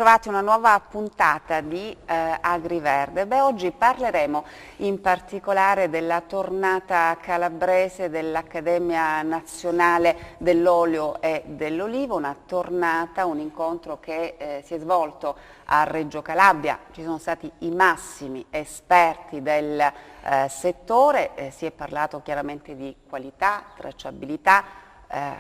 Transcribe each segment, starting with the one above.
bentrovati a una nuova puntata di Agriverde. Oggi parleremo in particolare della tornata calabrese dell'Accademia Nazionale dell'Olio e dell'Olivo, una tornata, un incontro che si è svolto a Reggio Calabria. Ci sono stati i massimi esperti del settore, si è parlato chiaramente di qualità, tracciabilità,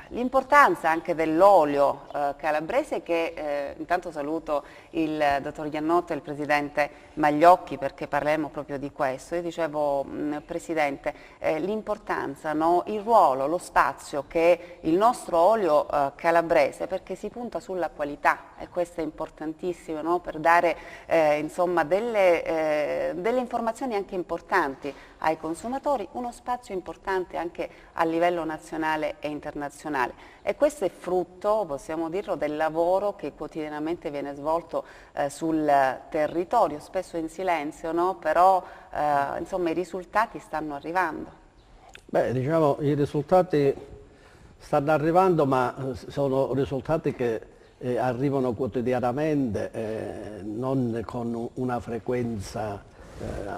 l'importanza anche dell'olio calabrese che intanto saluto il dottor Iannotto e il presidente Magliocchi perché parleremo proprio di questo. Io dicevo, presidente, l'importanza, no? Il ruolo, lo spazio che il nostro olio calabrese, perché si punta sulla qualità e questo è importantissimo, no? Per dare insomma delle informazioni anche importanti ai consumatori, uno spazio importante anche a livello nazionale e internazionale. E questo è frutto, possiamo dirlo, del lavoro che quotidianamente viene svolto sul territorio, spesso in silenzio, no? Però insomma i risultati stanno arrivando. Beh, diciamo i risultati stanno arrivando, ma sono risultati che arrivano quotidianamente, non con una frequenza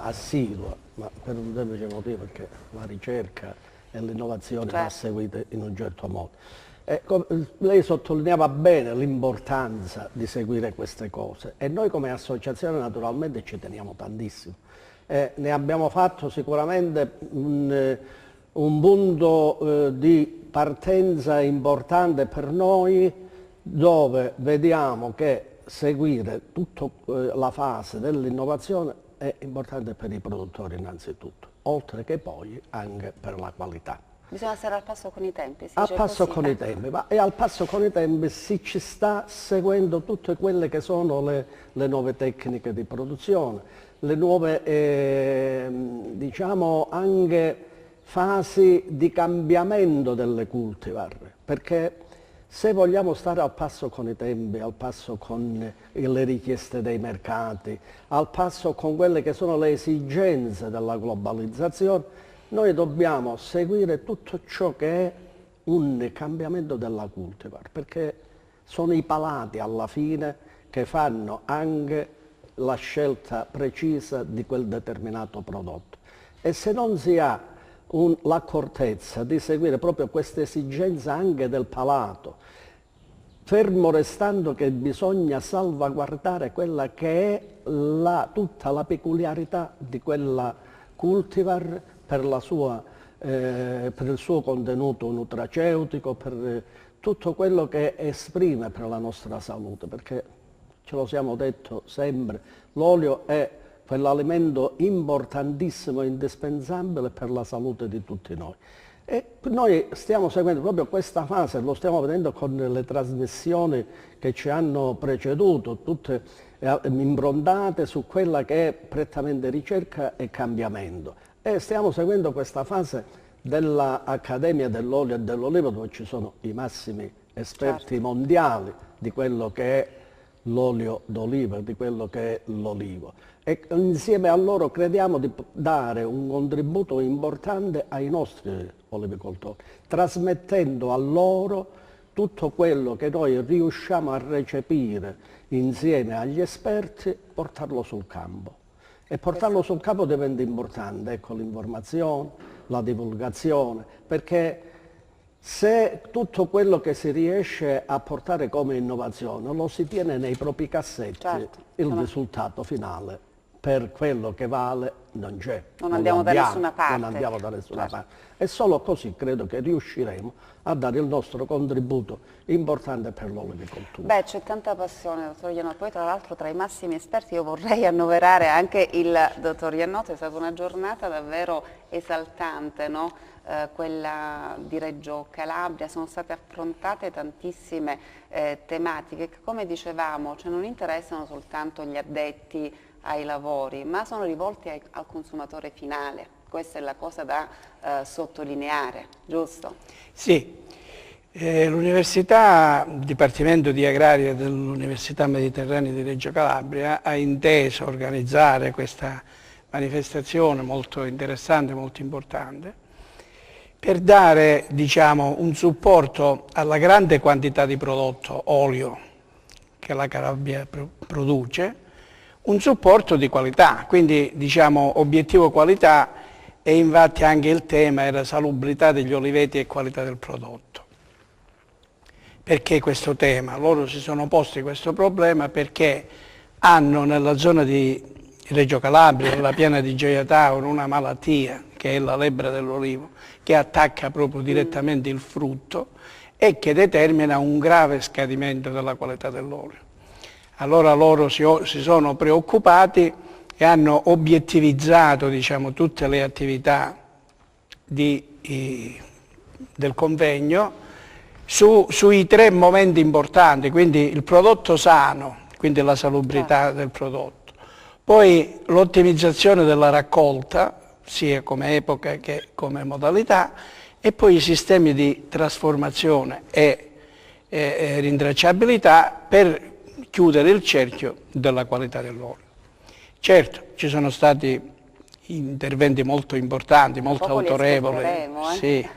assidua, ma per un semplice motivo, perché la ricerca e l'innovazione va seguita in un certo modo. Lei sottolineava bene l'importanza di seguire queste cose e noi come associazione naturalmente ci teniamo tantissimo. Ne abbiamo fatto sicuramente un punto di partenza importante per noi, dove vediamo che seguire tutta la fase dell'innovazione è importante per i produttori innanzitutto, oltre che poi anche per la qualità. Bisogna stare al passo con i tempi. Al passo con i tempi, e al passo con i tempi si ci sta seguendo tutte quelle che sono le nuove tecniche di produzione, le nuove diciamo anche fasi di cambiamento delle cultivar, perché se vogliamo stare al passo con i tempi, al passo con le richieste dei mercati, al passo con quelle che sono le esigenze della globalizzazione, noi dobbiamo seguire tutto ciò che è un cambiamento della cultivar, perché sono i palati alla fine che fanno anche la scelta precisa di quel determinato prodotto. E se non si ha l'accortezza di seguire proprio questa esigenza anche del palato, fermo restando che bisogna salvaguardare quella che è tutta la peculiarità di quella cultivar per il suo contenuto nutraceutico, per tutto quello che esprime per la nostra salute, perché ce lo siamo detto sempre, l'olio è quell'alimento importantissimo e indispensabile per la salute di tutti noi. E noi stiamo seguendo proprio questa fase, lo stiamo vedendo con le trasmissioni che ci hanno preceduto, tutte improntate su quella che è prettamente ricerca e cambiamento. E stiamo seguendo questa fase dell'Accademia dell'Olio e dell'Olivo, dove ci sono i massimi esperti mondiali di quello che è l'olio d'oliva, di quello che è l'olivo. E insieme a loro crediamo di dare un contributo importante ai nostri olivicoltori, trasmettendo a loro tutto quello che noi riusciamo a recepire insieme agli esperti, portarlo sul campo. E portarlo sul campo diventa importante, ecco, l'informazione, la divulgazione, perché se tutto quello che si riesce a portare come innovazione lo si tiene nei propri cassetti, il risultato finale per quello che vale non c'è. Non andiamo da nessuna parte. Non andiamo da nessuna parte. E solo così credo che riusciremo a dare il nostro contributo importante per l'olivicoltura. Beh, c'è tanta passione, dottor Iannotto. Poi tra l'altro tra i massimi esperti io vorrei annoverare anche il dottor Iannotto. È stata una giornata davvero esaltante, no? Quella di Reggio Calabria, sono state affrontate tantissime tematiche che, come dicevamo, cioè non interessano soltanto gli addetti ai lavori, ma sono rivolti al consumatore finale. Questa è la cosa da sottolineare, giusto? Sì, l'Università, il Dipartimento di Agraria dell'Università Mediterranea di Reggio Calabria ha inteso organizzare questa manifestazione molto interessante, molto importante, per dare, diciamo, un supporto alla grande quantità di prodotto olio che la Calabria produce, un supporto di qualità, quindi diciamo obiettivo qualità, e infatti anche il tema era salubrità degli oliveti e qualità del prodotto. Perché questo tema? Loro si sono posti questo problema perché hanno nella zona di Reggio Calabria, nella piana di Gioia Tauro, una malattia che è la lebbra dell'olivo, che attacca proprio direttamente il frutto e che determina un grave scadimento della qualità dell'olio. Allora loro si sono preoccupati e hanno obiettivizzato, diciamo, tutte le attività del convegno sui 3 momenti importanti, quindi il prodotto sano, quindi la salubrità del prodotto, poi l'ottimizzazione della raccolta, sia come epoca che come modalità, e poi i sistemi di trasformazione e rintracciabilità per chiudere il cerchio della qualità dell'olio. Certo, ci sono stati interventi molto importanti, molto autorevoli, sì,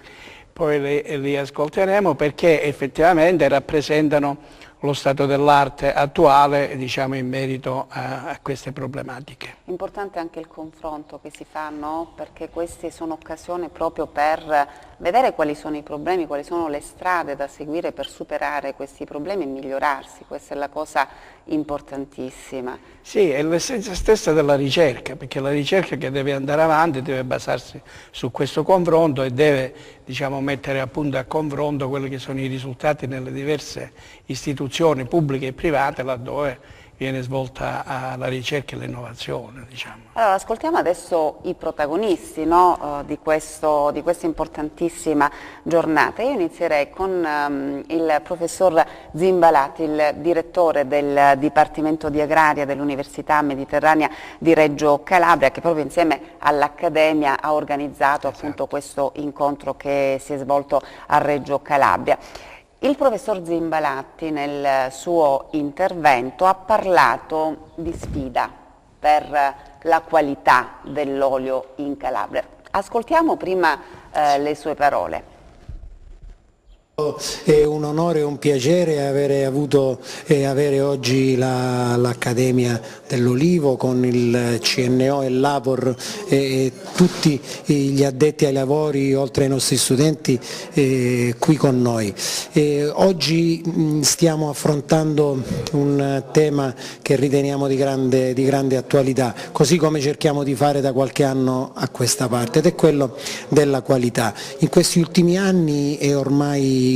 poi li ascolteremo perché effettivamente rappresentano lo stato dell'arte attuale, diciamo, in merito a queste problematiche. Importante anche il confronto che si fa, no? Perché queste sono occasioni proprio per vedere quali sono i problemi, quali sono le strade da seguire per superare questi problemi e migliorarsi. Questa è la cosa importantissima. Sì, è l'essenza stessa della ricerca, perché la ricerca che deve andare avanti deve basarsi su questo confronto e deve, diciamo, mettere appunto a confronto quelli che sono i risultati nelle diverse istituzioni pubbliche e private laddove viene svolta la ricerca e l'innovazione, diciamo. Allora, ascoltiamo adesso i protagonisti, no, di questa importantissima giornata. Io inizierei con il professor Zimbalati, il direttore del Dipartimento di Agraria dell'Università Mediterranea di Reggio Calabria, che proprio insieme all'Accademia ha organizzato appunto questo incontro che si è svolto a Reggio Calabria. Il professor Zimbalatti nel suo intervento ha parlato di sfida per la qualità dell'olio in Calabria. Ascoltiamo prima le sue parole. È un onore e un piacere avere oggi l'Accademia dell'Olivo con il CNO e l'Avor e tutti gli addetti ai lavori, oltre ai nostri studenti, qui con noi. Oggi stiamo affrontando un tema che riteniamo di grande attualità, così come cerchiamo di fare da qualche anno a questa parte, ed è quello della qualità. In questi ultimi anni è ormai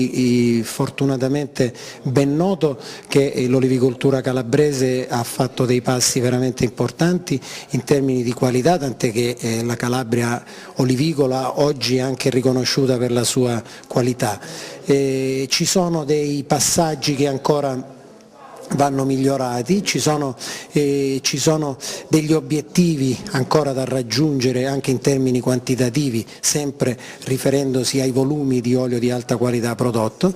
fortunatamente ben noto che l'olivicoltura calabrese ha fatto dei passi veramente importanti in termini di qualità, tant'è che la Calabria olivicola oggi è anche riconosciuta per la sua qualità. Ci sono dei passaggi che ancora vanno migliorati, ci sono degli obiettivi ancora da raggiungere anche in termini quantitativi, sempre riferendosi ai volumi di olio di alta qualità prodotto.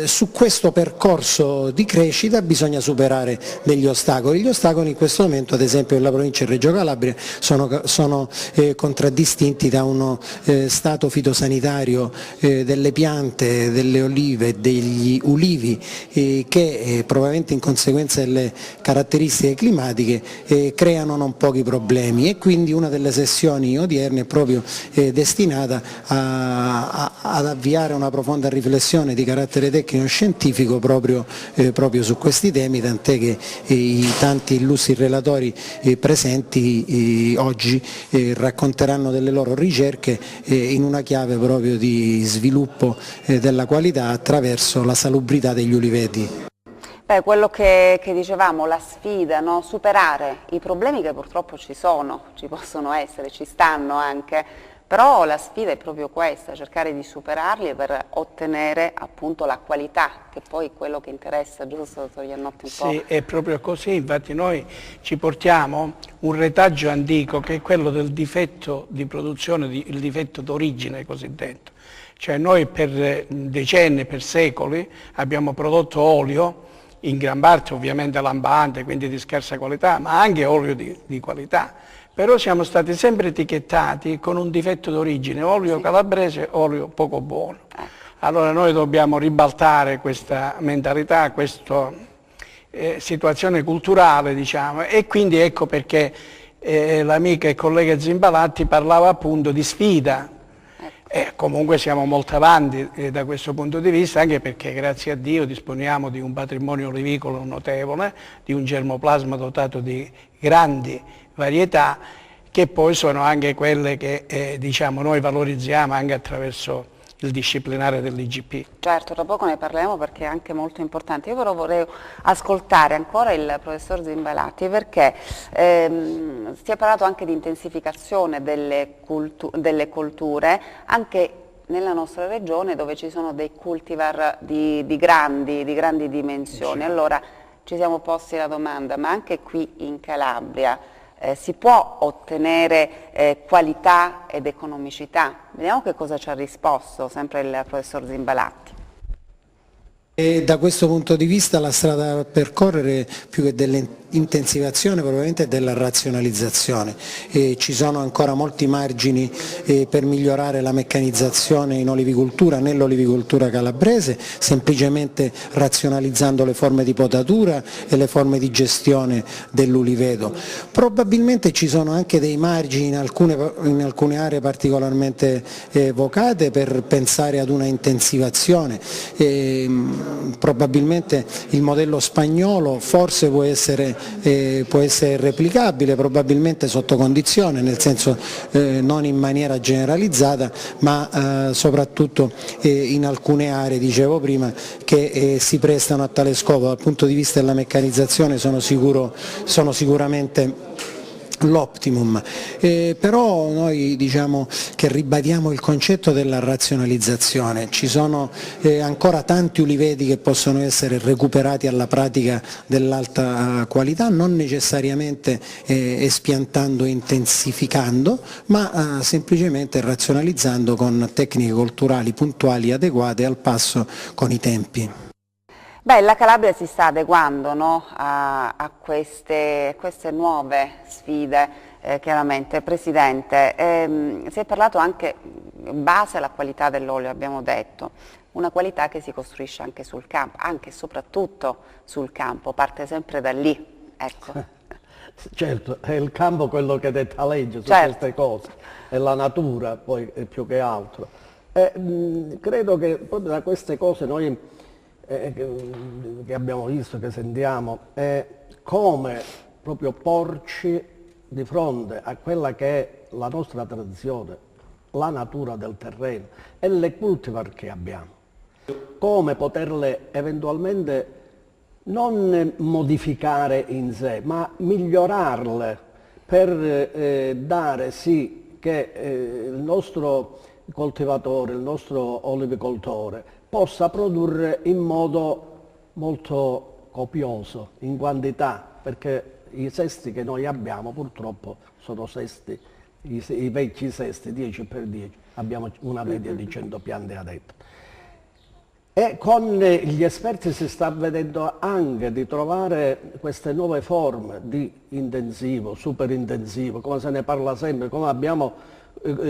Su questo percorso di crescita bisogna superare degli ostacoli. Gli ostacoli in questo momento, ad esempio nella provincia di Reggio Calabria, sono contraddistinti da uno stato fitosanitario delle piante, delle olive, degli ulivi che probabilmente in conseguenza delle caratteristiche climatiche creano non pochi problemi, e quindi una delle sessioni odierne è proprio destinata ad avviare una profonda riflessione di carattere tecnico-scientifico proprio su questi temi, tant'è che i tanti illustri relatori presenti oggi racconteranno delle loro ricerche in una chiave proprio di sviluppo della qualità attraverso la salubrità degli uliveti. Quello che dicevamo, la sfida, no? Superare i problemi che purtroppo ci possono essere, ci stanno anche, però la sfida è proprio questa, cercare di superarli per ottenere appunto la qualità, che poi è quello che interessa, giusto, dottor Iannotti? Sì, è proprio così, infatti noi ci portiamo un retaggio antico che è quello del difetto di produzione, il difetto d'origine cosiddetto. Cioè noi per decenni, per secoli abbiamo prodotto olio, in gran parte ovviamente lampante, quindi di scarsa qualità, ma anche olio di qualità. Però siamo stati sempre etichettati con un difetto d'origine, olio calabrese, olio poco buono. Allora noi dobbiamo ribaltare questa mentalità, questo situazione culturale, diciamo, e quindi ecco perché l'amica e collega Zimbalatti parlava appunto di sfida. Comunque siamo molto avanti da questo punto di vista, anche perché grazie a Dio disponiamo di un patrimonio olivicolo notevole, di un germoplasma dotato di grandi varietà, che poi sono anche quelle che diciamo, noi valorizziamo anche attraverso il disciplinare dell'IGP. Certo, tra poco ne parleremo perché è anche molto importante. Io però vorrei ascoltare ancora il professor Zimbalatti perché si è parlato anche di intensificazione delle colture anche nella nostra regione dove ci sono dei cultivar di grandi dimensioni. Allora ci siamo posti la domanda, ma anche qui in Calabria si può ottenere qualità ed economicità? Vediamo che cosa ci ha risposto sempre il professor Zimbalatti. E da questo punto di vista la strada da percorrere più che dell'intensivazione probabilmente è della razionalizzazione. Ci sono ancora molti margini per migliorare la meccanizzazione in olivicoltura, nell'olivicoltura calabrese, semplicemente razionalizzando le forme di potatura e le forme di gestione dell'uliveto. Probabilmente ci sono anche dei margini in alcune aree particolarmente vocate per pensare ad una intensivazione. Probabilmente il modello spagnolo forse può essere replicabile, probabilmente sotto condizione, nel senso non in maniera generalizzata, ma soprattutto in alcune aree, dicevo prima, che si prestano a tale scopo. Dal punto di vista della meccanizzazione sono sicuramente l'optimum, però noi diciamo che ribadiamo il concetto della razionalizzazione. Ci sono ancora tanti uliveti che possono essere recuperati alla pratica dell'alta qualità, non necessariamente espiantando e intensificando, ma semplicemente razionalizzando con tecniche colturali puntuali adeguate al passo con i tempi. Beh, la Calabria si sta adeguando, no, a queste nuove sfide, chiaramente. Presidente, si è parlato anche in base alla qualità dell'olio, abbiamo detto, una qualità che si costruisce anche sul campo, anche e soprattutto sul campo, parte sempre da lì, ecco. Certo, è il campo quello che detta legge su queste cose, è la natura poi più che altro. Credo che proprio da queste cose noi che abbiamo visto, che sentiamo, come proprio porci di fronte a quella che è la nostra tradizione, la natura del terreno e le cultivar che abbiamo, come poterle eventualmente non modificare in sé, ma migliorarle per dare sì che il nostro coltivatore, il nostro olivicoltore possa produrre in modo molto copioso, in quantità, perché i sesti che noi abbiamo purtroppo sono sesti, i vecchi sesti 10x10, abbiamo una media di 100 piante ad ettaro. E con gli esperti si sta vedendo anche di trovare queste nuove forme di intensivo, super intensivo, come se ne parla sempre, come abbiamo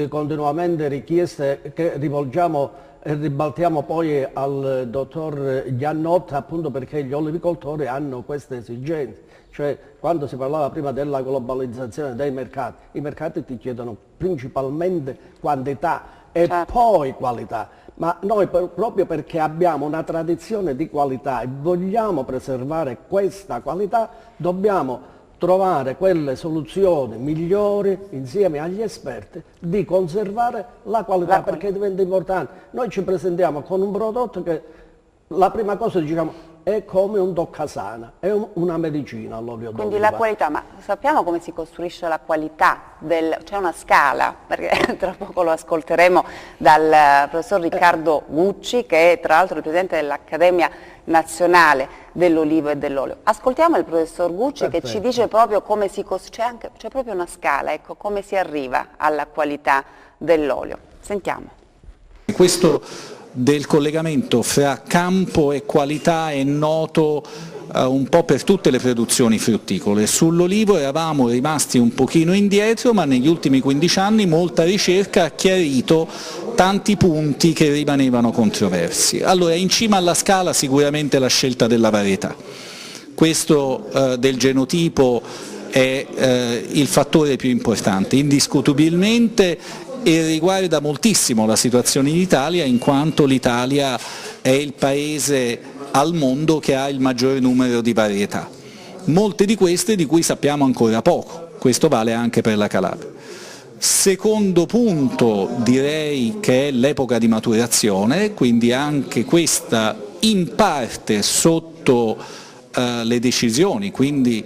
continuamente richieste che rivolgiamo e ribaltiamo poi al dottor Giannotta, appunto perché gli olivicoltori hanno queste esigenze. Cioè, quando si parlava prima della globalizzazione dei mercati, i mercati ti chiedono principalmente quantità e poi qualità. Ma noi proprio perché abbiamo una tradizione di qualità e vogliamo preservare questa qualità, dobbiamo trovare quelle soluzioni migliori insieme agli esperti di conservare la qualità, perché diventa importante. Noi ci presentiamo con un prodotto che la prima cosa diciamo è come un toccasana, è una medicina l'olio d'oliva. Quindi la qualità, ma sappiamo come si costruisce la qualità? C'è una scala, perché tra poco lo ascolteremo dal professor Riccardo Gucci, che è tra l'altro il presidente dell'Accademia Nazionale dell'Olivo e dell'Olio. Ascoltiamo il professor Gucci che ci dice proprio come si costruisce, c'è proprio una scala, ecco, come si arriva alla qualità dell'olio. Sentiamo. Questo del collegamento fra campo e qualità è noto un po' per tutte le produzioni frutticole. Sull'olivo eravamo rimasti un pochino indietro, ma negli ultimi 15 anni molta ricerca ha chiarito tanti punti che rimanevano controversi. Allora, in cima alla scala sicuramente la scelta della varietà. questo del genotipo è il fattore più importante, indiscutibilmente, e riguarda moltissimo la situazione in Italia, in quanto l'Italia è il paese al mondo che ha il maggiore numero di varietà. Molte di queste di cui sappiamo ancora poco, questo vale anche per la Calabria. Secondo punto, direi che è l'epoca di maturazione, quindi anche questa in parte sotto le decisioni, quindi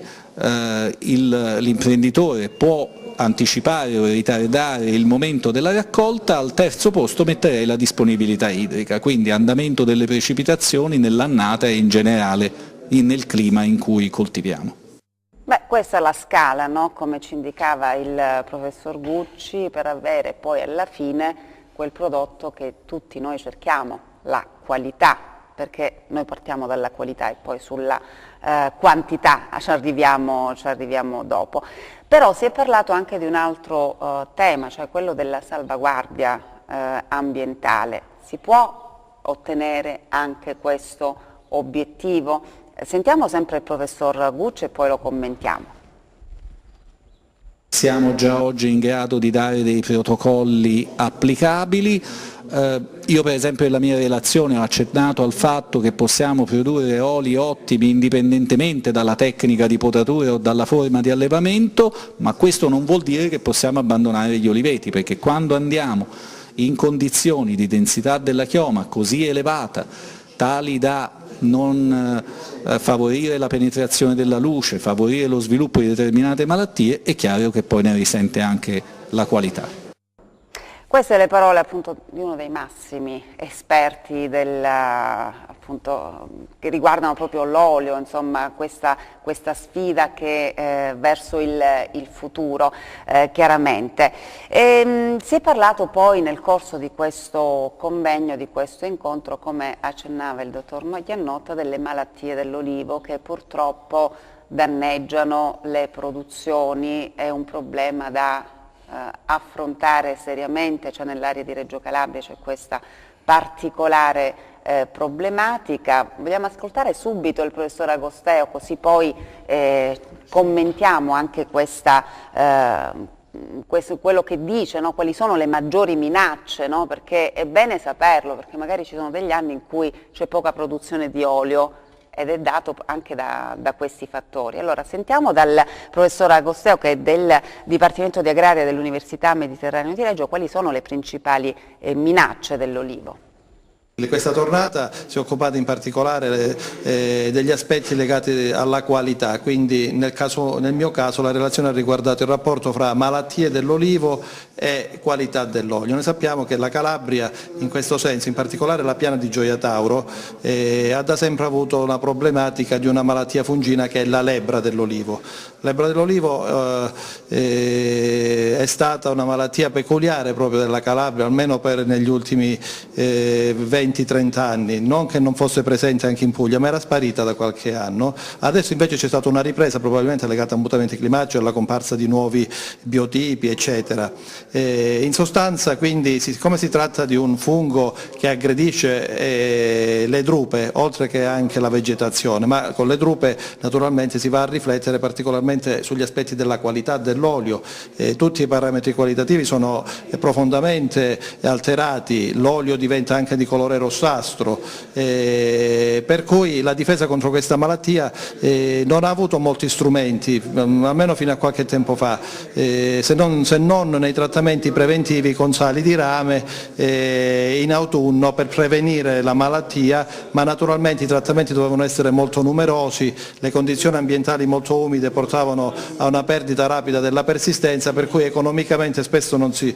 l'imprenditore può anticipare o ritardare il momento della raccolta. Al terzo posto metterei la disponibilità idrica, quindi andamento delle precipitazioni nell'annata e in generale nel clima in cui coltiviamo. Beh, questa è la scala, no? Come ci indicava il professor Gucci, per avere poi alla fine quel prodotto che tutti noi cerchiamo, la qualità, perché noi partiamo dalla qualità e poi sulla quantità ci arriviamo dopo. Però si è parlato anche di un altro tema, cioè quello della salvaguardia ambientale. Si può ottenere anche questo obiettivo? Sentiamo sempre il professor Gucci e poi lo commentiamo. Siamo già oggi in grado di dare dei protocolli applicabili. Io per esempio nella mia relazione ho accennato al fatto che possiamo produrre oli ottimi indipendentemente dalla tecnica di potatura o dalla forma di allevamento, ma questo non vuol dire che possiamo abbandonare gli oliveti, perché quando andiamo in condizioni di densità della chioma così elevata, tali da non favorire la penetrazione della luce, favorire lo sviluppo di determinate malattie, è chiaro che poi ne risente anche la qualità. Queste le parole appunto di uno dei massimi esperti appunto, che riguardano proprio l'olio, insomma questa sfida che verso il futuro chiaramente. Si è parlato poi nel corso di questo convegno, di questo incontro, come accennava il dottor Maglianotta, delle malattie dell'olivo che purtroppo danneggiano le produzioni. È un problema da affrontare seriamente, cioè nell'area di Reggio Calabria c'è questa particolare problematica. Vogliamo ascoltare subito il professor Agosteo, così poi commentiamo anche quello che dice, no? Quali sono le maggiori minacce, no? Perché è bene saperlo, perché magari ci sono degli anni in cui c'è poca produzione di olio ed è dato anche da questi fattori. Allora sentiamo dal professor Agosteo, che è del Dipartimento di Agraria dell'Università Mediterraneo di Reggio, quali sono le principali minacce dell'olivo. Questa tornata si è occupata in particolare degli aspetti legati alla qualità, quindi nel mio caso la relazione ha riguardato il rapporto fra malattie dell'olivo e qualità dell'olio. Noi sappiamo che la Calabria in questo senso, in particolare la piana di Gioia Tauro, ha da sempre avuto una problematica di una malattia fungina che è la lebbra dell'olivo. La lebbra dell'olivo è stata una malattia peculiare proprio della Calabria, almeno negli ultimi 20-30 anni, non che non fosse presente anche in Puglia, ma era sparita da qualche anno. Adesso invece c'è stata una ripresa, probabilmente legata a mutamenti climatici, alla comparsa di nuovi biotipi, eccetera. In sostanza, quindi, siccome si tratta di un fungo che aggredisce le drupe, oltre che anche la vegetazione, ma con le drupe naturalmente si va a riflettere particolarmente sugli aspetti della qualità dell'olio. Tutti i parametri qualitativi sono profondamente alterati, l'olio diventa anche di colore rossastro, per cui la difesa contro questa malattia non ha avuto molti strumenti, almeno fino a qualche tempo fa, se non nei trattamenti preventivi con sali di rame in autunno per prevenire la malattia, ma naturalmente i trattamenti dovevano essere molto numerosi, le condizioni ambientali molto umide portavano a una perdita rapida della persistenza, per cui economicamente spesso non si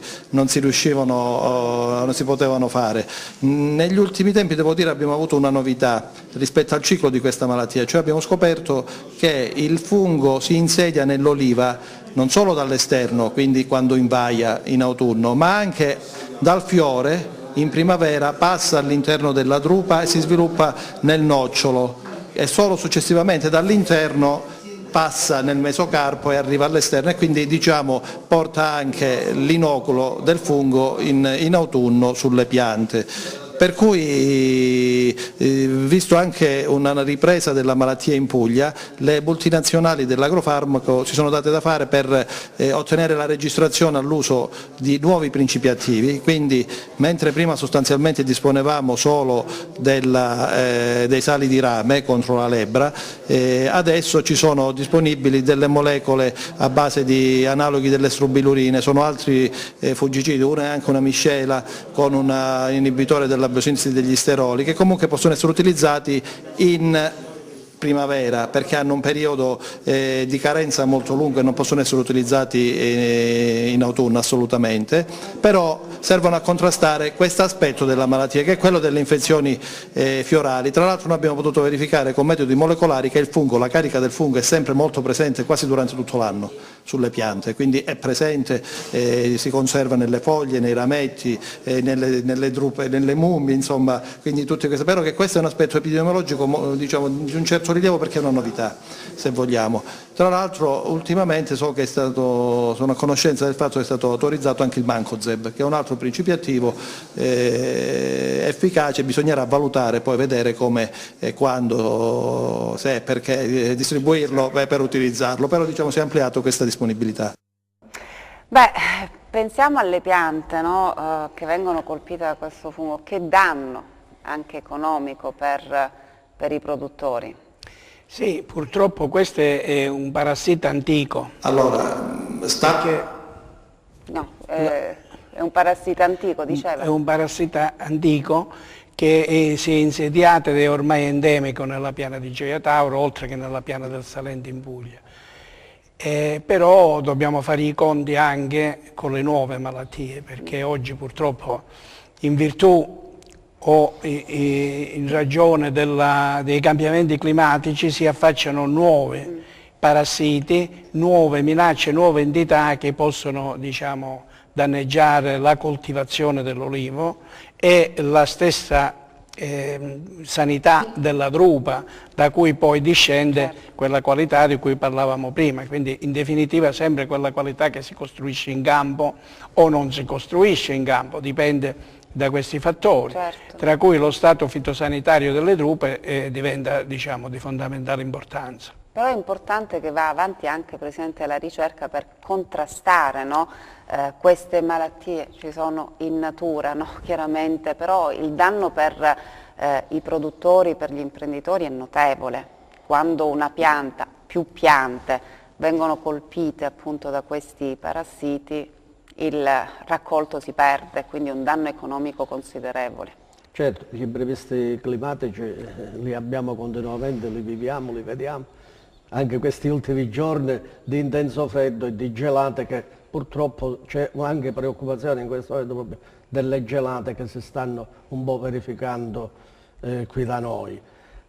potevano fare. Negli ultimi tempi, devo dire, abbiamo avuto una novità rispetto al ciclo di questa malattia, cioè abbiamo scoperto che il fungo si insedia nell'oliva non solo dall'esterno, quindi quando invaia in autunno, ma anche dal fiore in primavera, passa all'interno della drupa e si sviluppa nel nocciolo, e solo successivamente dall'interno passa nel mesocarpo e arriva all'esterno, e quindi diciamo porta anche l'inoculo del fungo in autunno sulle piante. per cui visto anche una ripresa della malattia in Puglia, le multinazionali dell'agrofarmaco si sono date da fare per ottenere la registrazione all'uso di nuovi principi attivi, quindi mentre prima sostanzialmente disponevamo solo dei sali di rame contro la lebbra, adesso ci sono disponibili delle molecole a base di analoghi delle strobilurine, sono altri fungicidi, una è anche una miscela con un inibitore della biosinsi degli steroli, che comunque possono essere utilizzati in primavera perché hanno un periodo di carenza molto lungo e non possono essere utilizzati in autunno assolutamente, però servono a contrastare questo aspetto della malattia che è quello delle infezioni fiorali. Tra l'altro noi abbiamo potuto verificare con metodi molecolari che il fungo, la carica del fungo è sempre molto presente quasi durante tutto l'anno sulle piante, quindi è presente, si conserva nelle foglie, nei rametti, nelle drupe, nelle mummie, insomma, quindi tutte queste. Spero che questo è un aspetto epidemiologico diciamo, di un certo rilievo perché è una novità, se vogliamo. Tra l'altro ultimamente so che sono a conoscenza del fatto che è stato autorizzato anche il Mancozeb, che è un altro principio attivo efficace, bisognerà valutare, poi vedere come, quando, se, perché distribuirlo per utilizzarlo, però diciamo si è ampliato questa disponibilità. Beh, pensiamo alle piante, no, che vengono colpite da questo fungo, che danno anche economico per i produttori. Sì, purtroppo questo è un parassita antico. Allora, No, è un parassita antico, diceva. È un parassita antico che si è insediato ed è ormai endemico nella piana di Gioia Tauro, oltre che nella piana del Salento in Puglia. Però dobbiamo fare i conti anche con le nuove malattie, perché oggi purtroppo in virtù o in ragione dei cambiamenti climatici si affacciano nuovi parassiti, nuove minacce, nuove entità che possono, diciamo, danneggiare la coltivazione dell'olivo e la stessa sanità della drupa, da cui poi discende quella qualità di cui parlavamo prima, quindi in definitiva sempre quella qualità che si costruisce in campo o non si costruisce in campo, dipende da questi fattori, tra cui lo stato fitosanitario delle drupe diventa, diciamo, di fondamentale importanza. Però è importante che va avanti anche, Presidente, la ricerca per contrastare, no? Queste malattie. Ci sono in natura, no? Chiaramente, però il danno per i produttori, per gli imprenditori è notevole. Quando una pianta, più piante, vengono colpite appunto da questi parassiti, il raccolto si perde, quindi un danno economico considerevole. Certo, gli imprevisti climatici li abbiamo continuamente, li viviamo, li vediamo. Anche questi ultimi giorni di intenso freddo e di gelate, che purtroppo c'è anche preoccupazione in questo momento proprio delle gelate che si stanno un po' verificando qui da noi.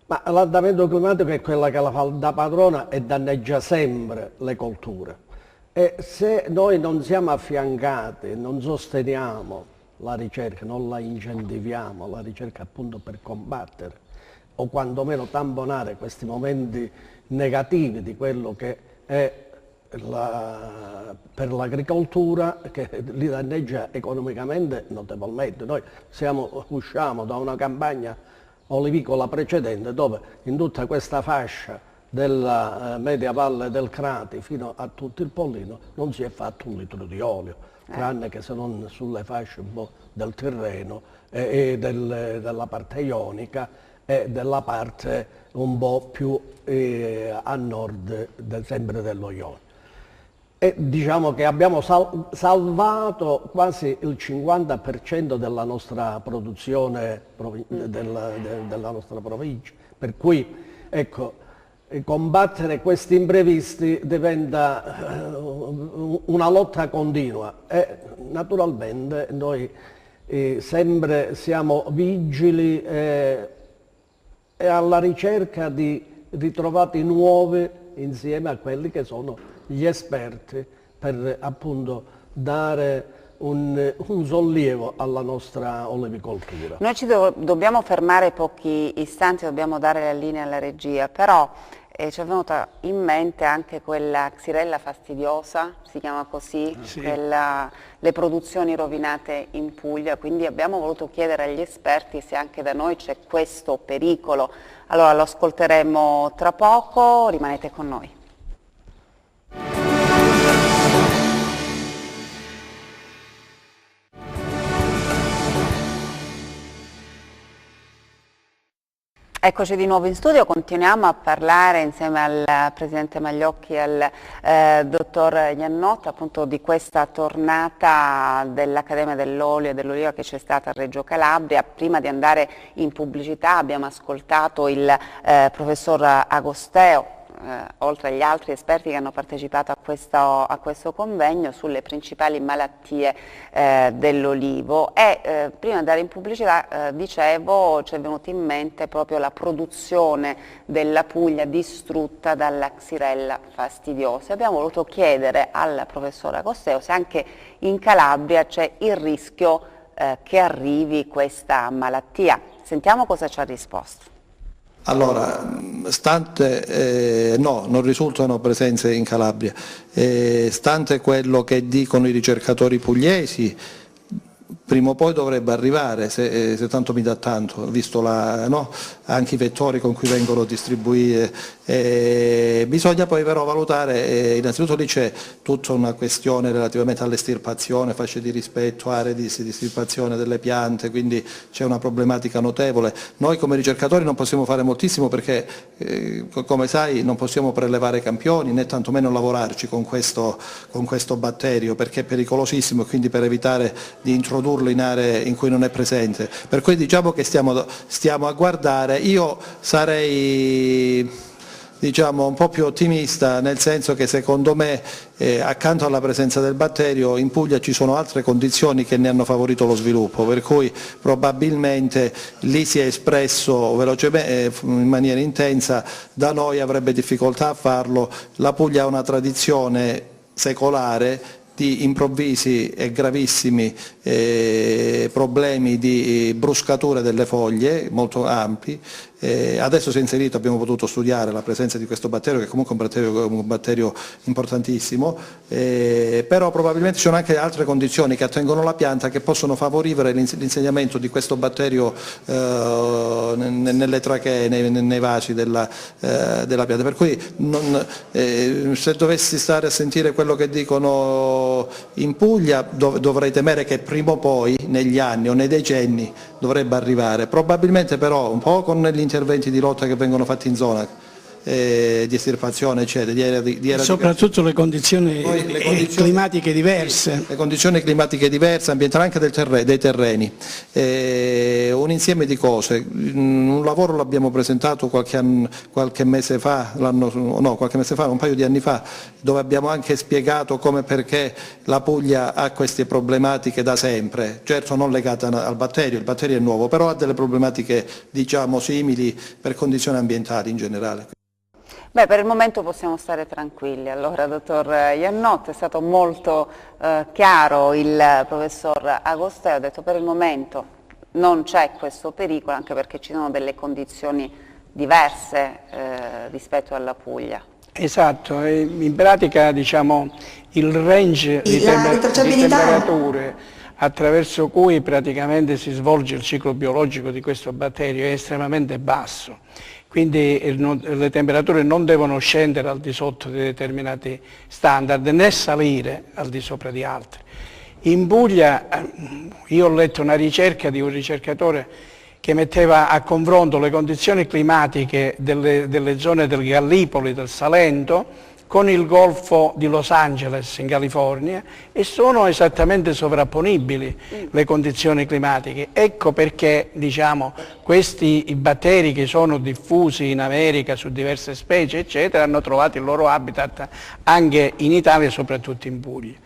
Ma l'andamento climatico è quella che la fa da padrona e danneggia sempre le colture. E se noi non siamo affiancati, non sosteniamo la ricerca, non la incentiviamo, la ricerca appunto per combattere o quantomeno tamponare questi momenti negativi di quello che è per l'agricoltura, che li danneggia economicamente notevolmente. Noi usciamo da una campagna olivicola precedente dove in tutta questa fascia della media valle del Crati fino a tutto il Pollino non si è fatto un litro di olio, tranne che se non sulle fasce un po' del Tirreno e della parte ionica e della parte un po' più a nord sempre dello Ionio. E diciamo che abbiamo salvato quasi il 50% della nostra produzione della nostra provincia, per cui ecco, combattere questi imprevisti diventa una lotta continua e naturalmente noi sempre siamo vigili e alla ricerca di ritrovati nuovi insieme a quelli che sono gli esperti per appunto dare un sollievo alla nostra olivicoltura. Noi ci dobbiamo fermare pochi istanti, dobbiamo dare la linea alla regia, però e ci è venuta in mente anche quella Xylella fastidiosa, si chiama così, sì. Le produzioni rovinate in Puglia, quindi abbiamo voluto chiedere agli esperti se anche da noi c'è questo pericolo. Allora lo ascolteremo tra poco, rimanete con noi. Eccoci di nuovo in studio, continuiamo a parlare insieme al Presidente Magliocchi e al Dottor Iannotta appunto di questa tornata dell'Accademia dell'Olio e dell'Oliva che c'è stata a Reggio Calabria. Prima di andare in pubblicità abbiamo ascoltato il Professor Agosteo, oltre agli altri esperti che hanno partecipato a questo convegno sulle principali malattie dell'olivo e prima di andare in pubblicità dicevo ci è venuta in mente proprio la produzione della Puglia distrutta dalla Xylella fastidiosa. Abbiamo voluto chiedere al professor Agosteo se anche in Calabria c'è il rischio che arrivi questa malattia. Sentiamo cosa ci ha risposto. Allora, no, non risultano presenze in Calabria, stante quello che dicono i ricercatori pugliesi, prima o poi dovrebbe arrivare, se tanto mi dà tanto, visto anche i vettori con cui vengono distribuite. Bisogna poi però valutare, innanzitutto lì c'è tutta una questione relativamente all'estirpazione, fasce di rispetto, aree di estirpazione delle piante, quindi c'è una problematica notevole. Noi come ricercatori non possiamo fare moltissimo perché, come sai, non possiamo prelevare campioni né tantomeno lavorarci con questo batterio perché è pericolosissimo e quindi per evitare di introdurlo in aree in cui non è presente. Per cui diciamo che stiamo a guardare. Io sarei un po' più ottimista, nel senso che secondo me accanto alla presenza del batterio in Puglia ci sono altre condizioni che ne hanno favorito lo sviluppo, per cui probabilmente lì si è espresso velocemente, in maniera intensa, da noi avrebbe difficoltà a farlo. La Puglia ha una tradizione secolare di improvvisi e gravissimi problemi di bruscature delle foglie molto ampi. Adesso si è inserito, abbiamo potuto studiare la presenza di questo batterio che comunque è un batterio importantissimo, però probabilmente ci sono anche altre condizioni che attengono la pianta che possono favorire l'insediamento di questo batterio nelle trachee, nei vasi della pianta. Per cui se dovessi stare a sentire quello che dicono in Puglia dovrei temere che prima o poi negli anni o nei decenni dovrebbe arrivare, probabilmente però un po' con gli interventi di lotta che vengono fatti in zona, di estirpazione eccetera, soprattutto le condizioni climatiche diverse. Le condizioni climatiche diverse, ambientali anche dei terreni, un insieme di cose. Un lavoro l'abbiamo presentato qualche mese fa, un paio di anni fa, dove abbiamo anche spiegato come e perché la Puglia ha queste problematiche da sempre, certo non legate al batterio, il batterio è nuovo, però ha delle problematiche simili per condizioni ambientali in generale. Beh, per il momento possiamo stare tranquilli. Allora, dottor Iannotta, è stato molto chiaro il professor Agosteo, ha detto per il momento non c'è questo pericolo, anche perché ci sono delle condizioni diverse rispetto alla Puglia. Esatto, in pratica il range di temperature attraverso cui praticamente si svolge il ciclo biologico di questo batterio è estremamente basso. Quindi le temperature non devono scendere al di sotto di determinati standard né salire al di sopra di altri. In Puglia io ho letto una ricerca di un ricercatore che metteva a confronto le condizioni climatiche delle zone del Gallipoli, del Salento, con il Golfo di Los Angeles in California e sono esattamente sovrapponibili le condizioni climatiche. Ecco perché questi batteri che sono diffusi in America su diverse specie eccetera hanno trovato il loro habitat anche in Italia e soprattutto in Puglia.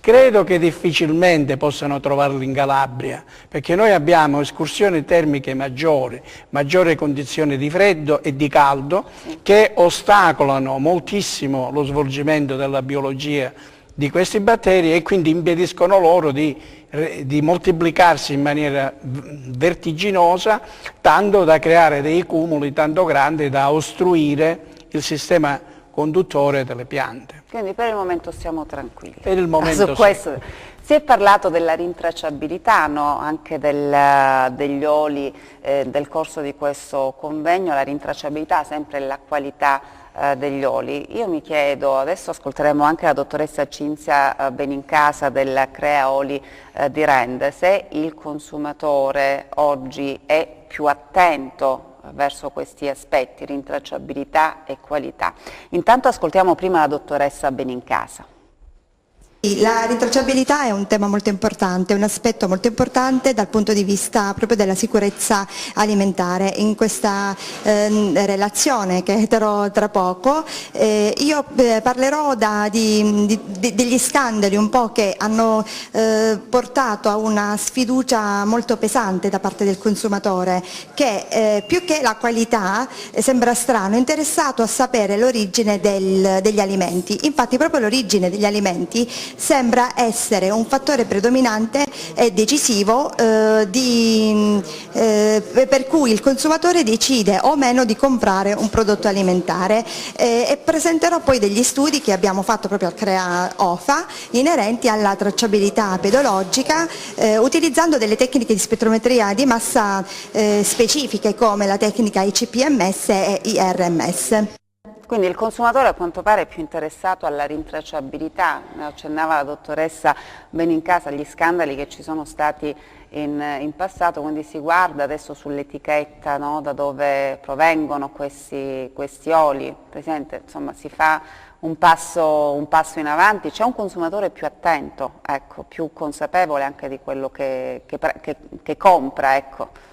Credo che difficilmente possano trovarli in Calabria, perché noi abbiamo escursioni termiche maggiori, maggiori condizioni di freddo e di caldo che ostacolano moltissimo lo svolgimento della biologia di questi batteri e quindi impediscono loro di moltiplicarsi in maniera vertiginosa, tanto da creare dei cumuli tanto grandi da ostruire il sistema conduttore delle piante. Quindi per il momento siamo tranquilli. Per il momento su questo. Si è parlato della rintracciabilità, no? Anche degli oli nel corso di questo convegno, la rintracciabilità, sempre la qualità degli oli. Io mi chiedo, adesso ascolteremo anche la dottoressa Cinzia Benincasa del Crea Oli di Rende, se il consumatore oggi è più attento verso questi aspetti, rintracciabilità e qualità. Intanto ascoltiamo prima la dottoressa Benincasa. La rintracciabilità è un tema molto importante, un aspetto molto importante dal punto di vista proprio della sicurezza alimentare. In questa relazione che terrò tra poco io parlerò degli scandali un po' che hanno portato a una sfiducia molto pesante da parte del consumatore che più che la qualità sembra strano, è interessato a sapere l'origine degli alimenti. Infatti proprio l'origine degli alimenti sembra essere un fattore predominante e decisivo per cui il consumatore decide o meno di comprare un prodotto alimentare e presenterò poi degli studi che abbiamo fatto proprio al Crea OFA inerenti alla tracciabilità pedologica utilizzando delle tecniche di spettrometria di massa specifiche come la tecnica ICP-MS e IRMS. Quindi il consumatore a quanto pare è più interessato alla rintracciabilità, accennava la dottoressa Benincasa agli scandali che ci sono stati in passato, quindi si guarda adesso sull'etichetta, no, da dove provengono questi oli. Presidente, insomma si fa un passo in avanti, c'è un consumatore più attento, ecco, più consapevole anche di quello che compra, ecco.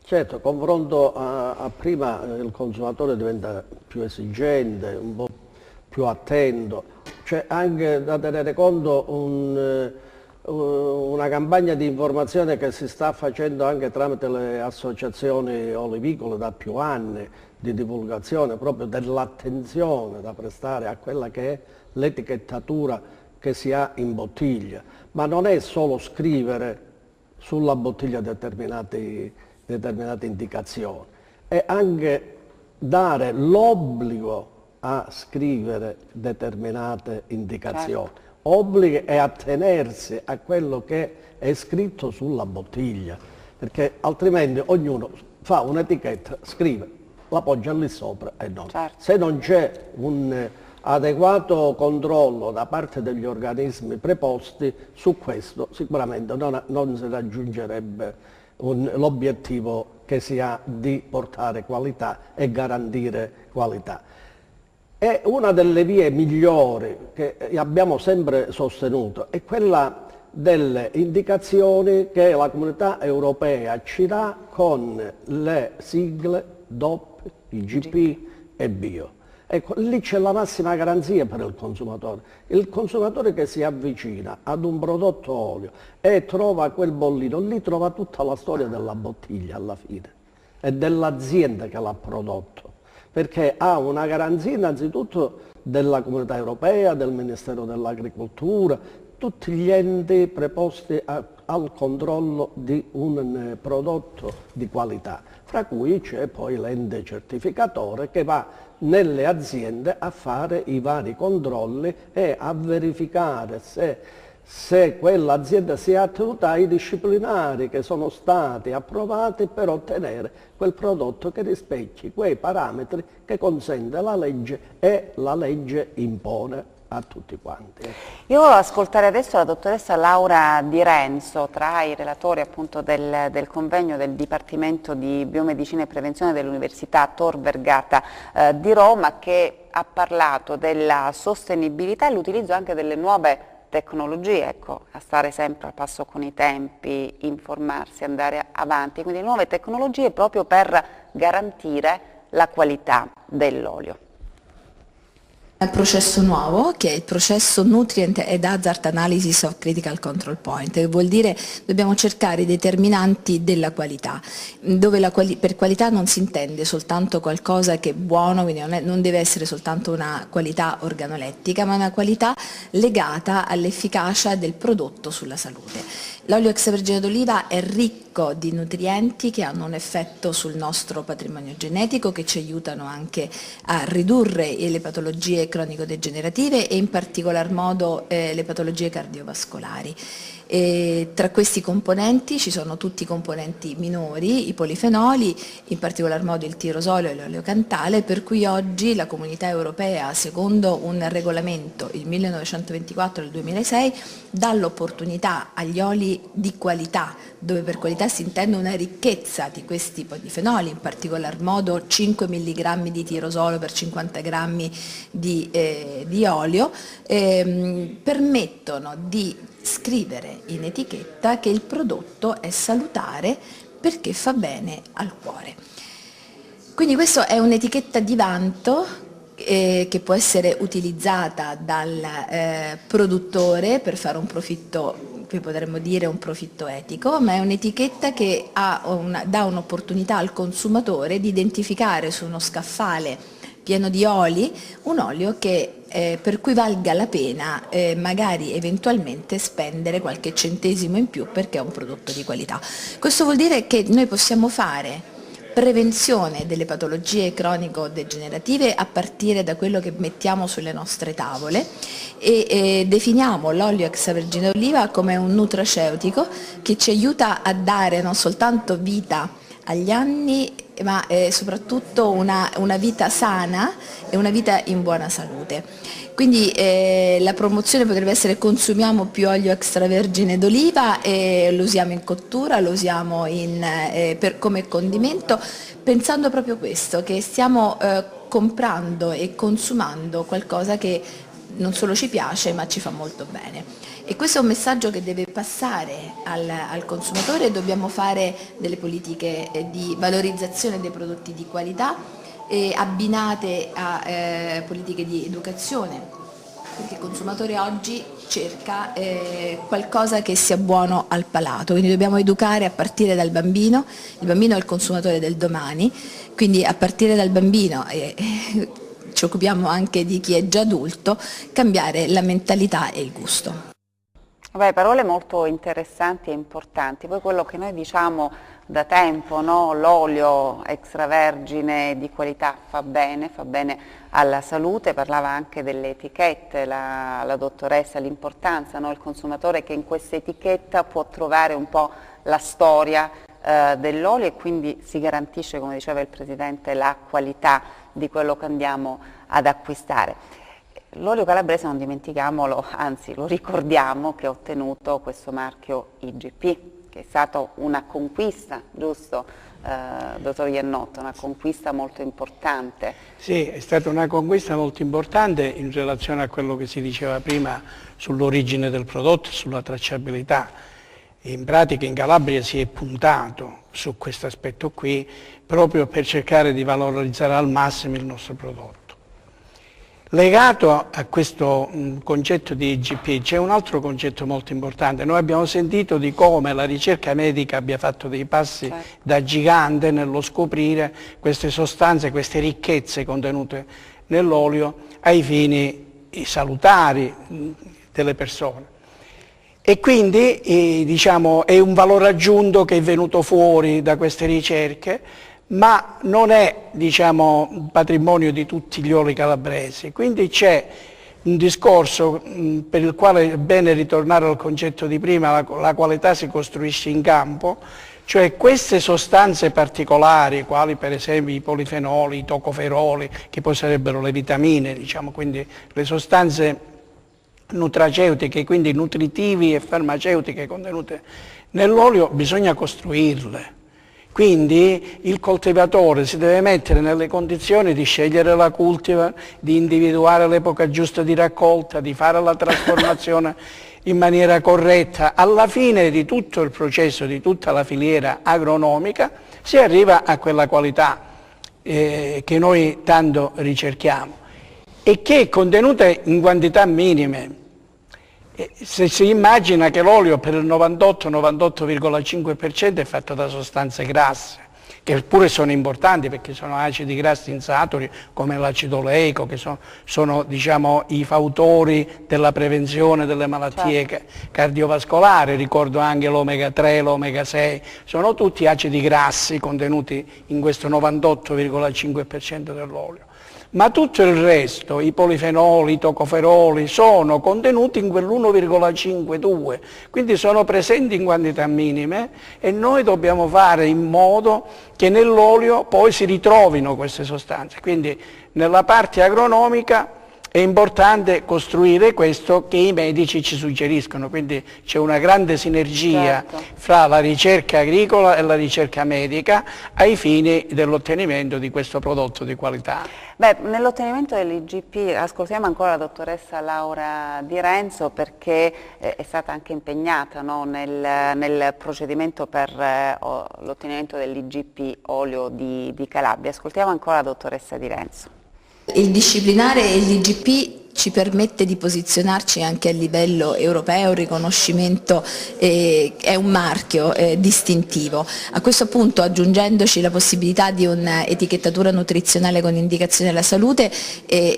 Certo, confronto a prima il consumatore diventa più esigente, un po' più attento, c'è anche da tenere conto una campagna di informazione che si sta facendo anche tramite le associazioni olivicole da più anni, di divulgazione proprio dell'attenzione da prestare a quella che è l'etichettatura che si ha in bottiglia, ma non è solo scrivere sulla bottiglia determinate indicazioni, è anche dare l'obbligo a scrivere determinate indicazioni, certo. Obbligo è attenersi a quello che è scritto sulla bottiglia, perché altrimenti ognuno fa un'etichetta, scrive, la poggia lì sopra e non. Certo. Se non c'è un adeguato controllo da parte degli organismi preposti su questo, sicuramente non si raggiungerebbe l'obiettivo che si ha di portare qualità e garantire qualità. E una delle vie migliori che abbiamo sempre sostenuto è quella delle indicazioni che la Comunità Europea ci dà con le sigle DOP, IGP e Bio. Ecco, lì c'è la massima garanzia per il consumatore. Il consumatore che si avvicina ad un prodotto olio e trova quel bollino, lì trova tutta la storia della bottiglia alla fine e dell'azienda che l'ha prodotto, perché ha una garanzia innanzitutto della Comunità Europea, del Ministero dell'Agricoltura, tutti gli enti preposti al controllo di un prodotto di qualità, fra cui c'è poi l'ente certificatore che va nelle aziende a fare i vari controlli e a verificare se quell'azienda si è attenuta ai disciplinari che sono stati approvati per ottenere quel prodotto che rispecchi quei parametri che consente la legge e la legge impone a tutti quanti. Io voglio ascoltare adesso la dottoressa Laura Di Renzo, tra i relatori appunto del convegno del Dipartimento di Biomedicina e Prevenzione dell'Università Tor Vergata di Roma, che ha parlato della sostenibilità e l'utilizzo anche delle nuove tecnologie, ecco, a stare sempre al passo con i tempi, informarsi, andare avanti, quindi nuove tecnologie proprio per garantire la qualità dell'olio. Un processo nuovo che è il processo Nutrient and Hazard Analysis of Critical Control Point, che vuol dire dobbiamo cercare i determinanti della qualità, dove per qualità non si intende soltanto qualcosa che è buono, quindi non deve essere soltanto una qualità organolettica, ma una qualità legata all'efficacia del prodotto sulla salute. L'olio extravergine d'oliva è ricco di nutrienti che hanno un effetto sul nostro patrimonio genetico, che ci aiutano anche a ridurre le patologie cronico-degenerative e in particolar modo le patologie cardiovascolari. E tra questi componenti ci sono tutti i componenti minori, i polifenoli, in particolar modo il tirosolo e l'oleo cantale, per cui oggi la Comunità Europea, secondo un regolamento, il 1924 del 2006, dà l'opportunità agli oli di qualità, dove per qualità si intende una ricchezza di questi polifenoli, in particolar modo 5 mg di tirosolo per 50 grammi di olio, permettono di scrivere in etichetta che il prodotto è salutare perché fa bene al cuore. Quindi questa è un'etichetta di vanto che può essere utilizzata dal produttore per fare un profitto, qui potremmo dire un profitto etico, ma è un'etichetta che dà un'opportunità al consumatore di identificare su uno scaffale pieno di oli un olio per cui valga la pena magari eventualmente spendere qualche centesimo in più perché è un prodotto di qualità. Questo vuol dire che noi possiamo fare prevenzione delle patologie cronico-degenerative a partire da quello che mettiamo sulle nostre tavole e definiamo l'olio extravergine d'oliva come un nutraceutico che ci aiuta a dare non soltanto vita agli anni, ma soprattutto una vita sana e una vita in buona salute. Quindi la promozione potrebbe essere: consumiamo più olio extravergine d'oliva e lo usiamo in cottura, lo usiamo come condimento, pensando proprio questo, che stiamo comprando e consumando qualcosa che non solo ci piace ma ci fa molto bene. E questo è un messaggio che deve passare al consumatore. Dobbiamo fare delle politiche di valorizzazione dei prodotti di qualità abbinate a politiche di educazione, perché il consumatore oggi cerca qualcosa che sia buono al palato, quindi dobbiamo educare a partire dal bambino. Il bambino è il consumatore del domani, quindi a partire dal bambino ci occupiamo anche di chi è già adulto, cambiare la mentalità e il gusto. Beh, parole molto interessanti e importanti. Poi quello che noi diciamo da tempo, no? L'olio extravergine di qualità fa bene alla salute. Parlava anche delle etichette la dottoressa, l'importanza, no? Il consumatore che in questa etichetta può trovare un po' la storia dell'olio e quindi si garantisce, come diceva il Presidente, la qualità di quello che andiamo ad acquistare. L'olio calabrese, non dimentichiamolo, anzi lo ricordiamo, che ha ottenuto questo marchio IGP, che è stata una conquista, giusto, dottor Iannotto, una conquista molto importante. Sì, è stata una conquista molto importante in relazione a quello che si diceva prima sull'origine del prodotto, sulla tracciabilità. In pratica in Calabria si è puntato su questo aspetto qui proprio per cercare di valorizzare al massimo il nostro prodotto. Legato a questo concetto di IGP c'è un altro concetto molto importante. Noi abbiamo sentito di come la ricerca medica abbia fatto dei passi da gigante nello scoprire queste sostanze, queste ricchezze contenute nell'olio ai fini salutari delle persone. E quindi diciamo, è un valore aggiunto che è venuto fuori da queste ricerche, ma non è, diciamo, patrimonio di tutti gli oli calabresi. Quindi c'è un discorso per il quale è bene ritornare al concetto di prima: la qualità si costruisce in campo, cioè queste sostanze particolari, quali per esempio i polifenoli, i tocoferoli, che poi sarebbero le vitamine, diciamo, quindi le sostanze nutraceutiche, quindi nutritivi e farmaceutiche contenute nell'olio, bisogna costruirle. Quindi il coltivatore si deve mettere nelle condizioni di scegliere la cultivar, di individuare l'epoca giusta di raccolta, di fare la trasformazione in maniera corretta. Alla fine di tutto il processo, di tutta la filiera agronomica, si arriva a quella qualità che noi tanto ricerchiamo e che è contenuta in quantità minime. Se si immagina che l'olio per il 98-98,5% è fatto da sostanze grasse, che pure sono importanti perché sono acidi grassi insaturi come l'acido oleico, che sono diciamo, i fautori della prevenzione delle malattie cardiovascolari, ricordo anche l'omega 3, l'omega 6, sono tutti acidi grassi contenuti in questo 98,5% dell'olio. Ma tutto il resto, i polifenoli, i tocoferoli, sono contenuti in quell'1,52, quindi sono presenti in quantità minime e noi dobbiamo fare in modo che nell'olio poi si ritrovino queste sostanze. Quindi nella parte agronomica è importante costruire questo che i medici ci suggeriscono, quindi c'è una grande sinergia fra la ricerca agricola e la ricerca medica ai fini dell'ottenimento di questo prodotto di qualità. Beh, nell'ottenimento dell'IGP ascoltiamo ancora la dottoressa Laura Di Renzo perché è stata anche impegnata, no, nel procedimento per l'ottenimento dell'IGP olio di Calabria. Ascoltiamo ancora la dottoressa Di Renzo. Il disciplinare e l'IGP ci permette di posizionarci anche a livello europeo, il riconoscimento è un marchio distintivo. A questo punto, aggiungendoci la possibilità di un'etichettatura nutrizionale con indicazione della salute,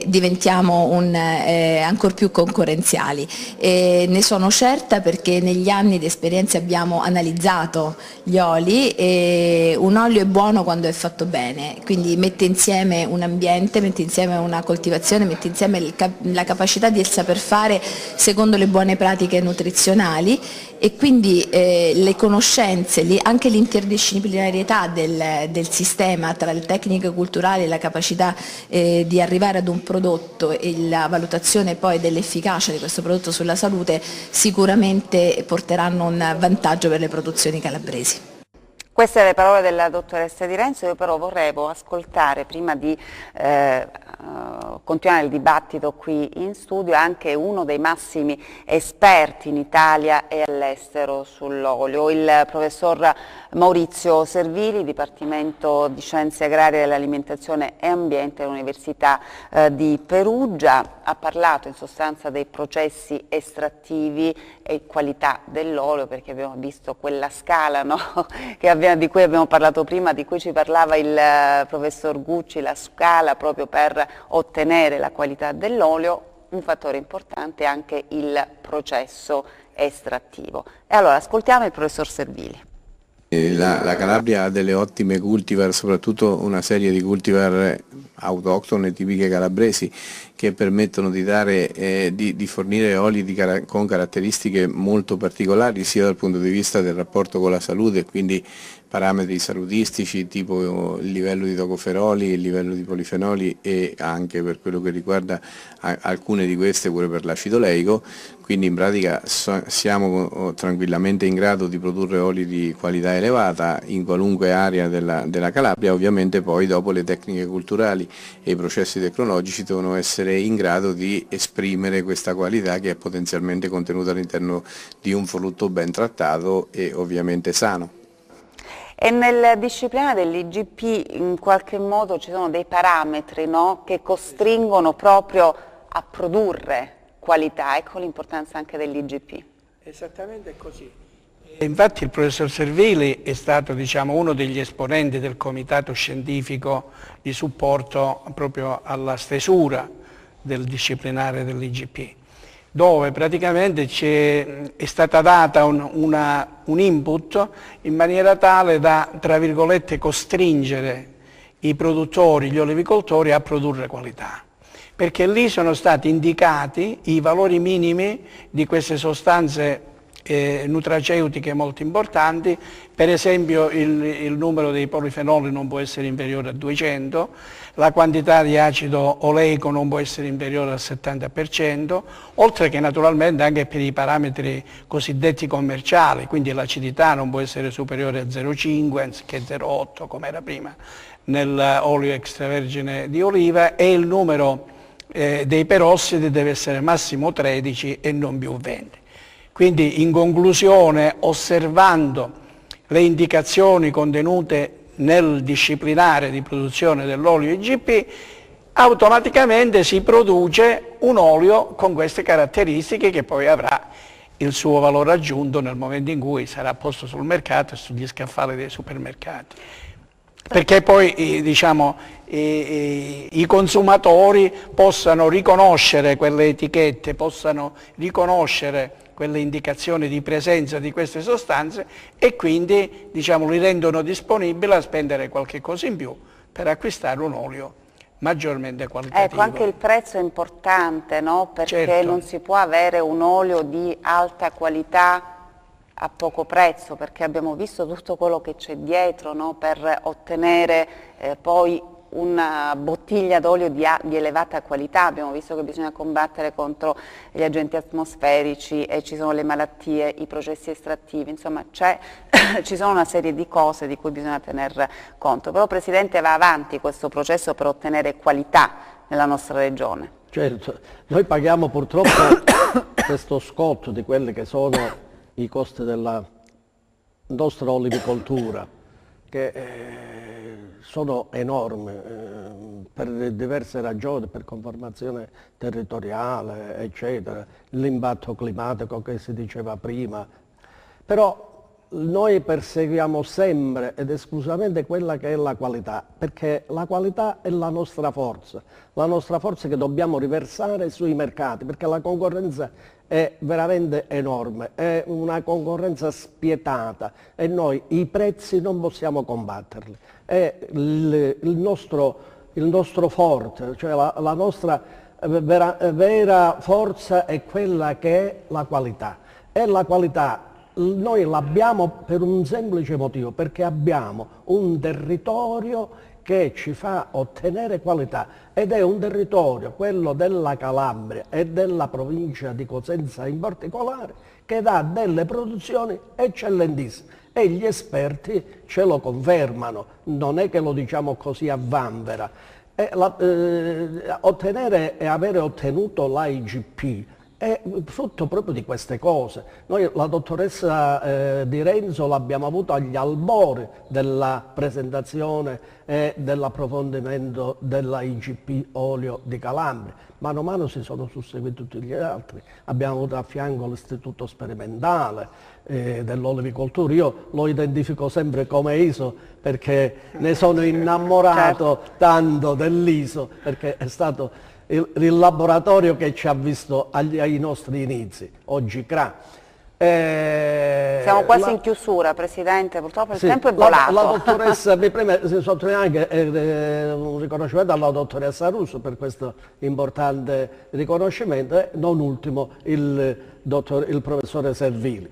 diventiamo ancor più concorrenziali. Ne sono certa perché negli anni di esperienza abbiamo analizzato gli oli e un olio è buono quando è fatto bene, quindi mette insieme un ambiente, mette insieme una coltivazione, mette insieme la capacità di saper fare secondo le buone pratiche nutrizionali e quindi le conoscenze, anche l'interdisciplinarietà del sistema tra le tecniche culturali e la capacità di arrivare ad un prodotto e la valutazione poi dell'efficacia di questo prodotto sulla salute sicuramente porteranno un vantaggio per le produzioni calabresi. Queste le parole della dottoressa Di Renzo, io però vorrevo ascoltare, prima di continuare il dibattito qui in studio, anche uno dei massimi esperti in Italia e all'estero sull'olio, il professor Maurizio Servili, Dipartimento di Scienze Agrarie dell'Alimentazione e Ambiente dell'Università di Perugia. Ha parlato in sostanza dei processi estrattivi e qualità dell'olio, perché abbiamo visto quella scala, no? Di cui abbiamo parlato prima, di cui ci parlava il professor Gucci, la scala proprio per ottenere la qualità dell'olio. Un fattore importante è anche il processo estrattivo. E allora ascoltiamo il professor Servili. La Calabria ha delle ottime cultivar, soprattutto una serie di cultivar autoctone tipiche calabresi che permettono di fornire oli con caratteristiche molto particolari sia dal punto di vista del rapporto con la salute, quindi parametri salutistici tipo il livello di tocoferoli, il livello di polifenoli e anche per quello che riguarda alcune di queste pure per l'acido oleico, quindi in pratica siamo tranquillamente in grado di produrre oli di qualità elevata in qualunque area della Calabria. Ovviamente poi dopo le tecniche culturali e i processi tecnologici devono essere in grado di esprimere questa qualità che è potenzialmente contenuta all'interno di un frutto ben trattato e ovviamente sano. E nel disciplinare dell'IGP in qualche modo ci sono dei parametri, no, che costringono proprio a produrre qualità, ecco l'importanza anche dell'IGP. Esattamente così. Infatti il professor Servili è stato uno degli esponenti del comitato scientifico di supporto proprio alla stesura del disciplinare dell'IGP, dove praticamente è stata data un input in maniera tale da, tra virgolette, costringere i produttori, gli olivicoltori a produrre qualità, perché lì sono stati indicati i valori minimi di queste sostanze nutraceutiche molto importanti. Per esempio il numero dei polifenoli non può essere inferiore a 200, la quantità di acido oleico non può essere inferiore al 70%, oltre che naturalmente anche per i parametri cosiddetti commerciali, quindi l'acidità non può essere superiore a 0,5 anziché 0,8 come era prima nell'olio extravergine di oliva, e il numero dei perossidi deve essere massimo 13 e non più 20. Quindi in conclusione, osservando le indicazioni contenute nel disciplinare di produzione dell'olio IGP, automaticamente si produce un olio con queste caratteristiche che poi avrà il suo valore aggiunto nel momento in cui sarà posto sul mercato e sugli scaffali dei supermercati. perché poi diciamo, i consumatori possano riconoscere quelle etichette, possano riconoscere quelle indicazioni di presenza di queste sostanze e quindi diciamo, li rendono disponibili a spendere qualche cosa in più per acquistare un olio maggiormente qualitativo. Ecco, anche il prezzo è importante, no? Perché certo, non si può avere un olio di alta qualità a poco prezzo, perché abbiamo visto tutto quello che c'è dietro, no? Per ottenere poi una bottiglia d'olio di elevata qualità. Abbiamo visto che bisogna combattere contro gli agenti atmosferici e ci sono le malattie, i processi estrattivi, insomma ci sono una serie di cose di cui bisogna tener conto. Però Presidente, va avanti questo processo per ottenere qualità nella nostra regione. Certo, noi paghiamo purtroppo questo scotto di quelli che sono i costi della nostra olivicoltura, che sono enormi per diverse ragioni, per conformazione territoriale, eccetera, l'impatto climatico che si diceva prima. Però noi perseguiamo sempre ed esclusivamente quella che è la qualità, perché la qualità è la nostra forza che dobbiamo riversare sui mercati, perché la concorrenza è veramente enorme, è una concorrenza spietata e noi i prezzi non possiamo combatterli. È il nostro forte, cioè la nostra vera forza è quella che è la qualità. E la qualità noi l'abbiamo per un semplice motivo, perché abbiamo un territorio che ci fa ottenere qualità ed è un territorio, quello della Calabria e della provincia di Cosenza in particolare, che dà delle produzioni eccellentissime e gli esperti ce lo confermano, non è che lo diciamo così a vanvera. Ottenere e avere ottenuto l'IGP è frutto proprio di queste cose. Noi la dottoressa Di Renzo l'abbiamo avuto agli albori della presentazione e dell'approfondimento della IGP olio di Calabria. Mano a mano si sono susseguiti tutti gli altri. Abbiamo avuto a fianco l'istituto sperimentale dell'olivicoltura. Io lo identifico sempre come ISO perché ne sono innamorato tanto dell'ISO, perché è stato il laboratorio che ci ha visto ai nostri inizi, oggi CRA. Siamo quasi in chiusura, Presidente, purtroppo il tempo è volato. La dottoressa, mi preme sottolineare anche un riconoscimento alla dottoressa Russo per questo importante riconoscimento e non ultimo il professore Servili.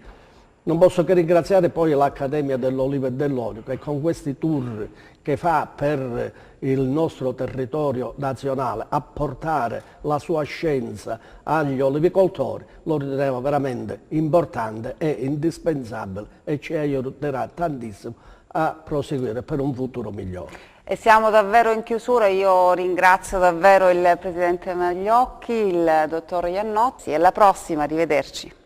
Non posso che ringraziare poi l'Accademia dell'Olivo e dell'Olio che con questi tour che fa per il nostro territorio nazionale a portare la sua scienza agli olivicoltori lo riteniamo veramente importante e indispensabile e ci aiuterà tantissimo a proseguire per un futuro migliore. E siamo davvero in chiusura, io ringrazio davvero il Presidente Magliocchi, il Dottor Iannozzi e alla prossima, arrivederci.